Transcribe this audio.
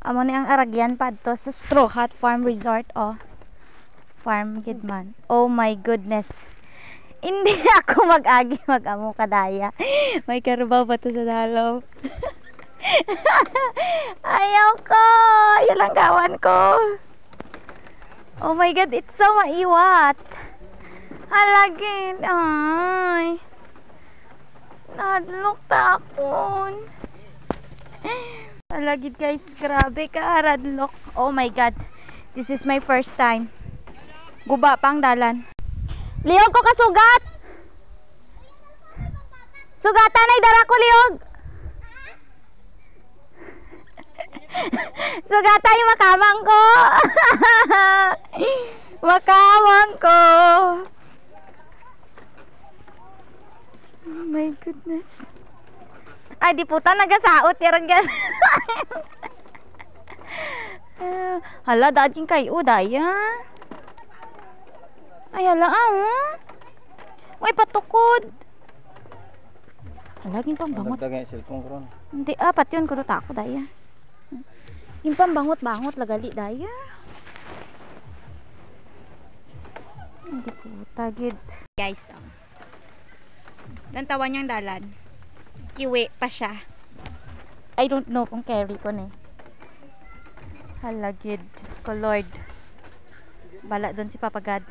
Amo ni ang aragyan padto sa Straw Hat Farm Resort, oh. Farm Gidman. Oh my goodness. Hindi ako mag-agi mag-amo kadaya. May karabaw pa to sa dalaw. Ayaw ko. Yun lang gawan ko. Oh my god, it's so maiwat. Halagin. Ay. Nadlok takon. Halagid guys, grabe ka radlok. Oh my god. This is my first time. Guba pang dalan. Liog ko kasugat. Sugatan ay dara ko liog. Sugatan yung makamang ko. Makamang ko. Oh my goodness. Ay di puta nagasaot yarang gan. Hala daging kayo daya. Ay hala Uy patukod. Hala gin pambangot. Hindi apat yun kuno ta ako daya. Gin pambangot-bangot lagali daya. Hindi puta gid. Guys, dantawan niyang dalan. Kiwi pa siya. I don't know kung carry ko na. Halagid. Diyos ko Lord. Bala doon si Papa God.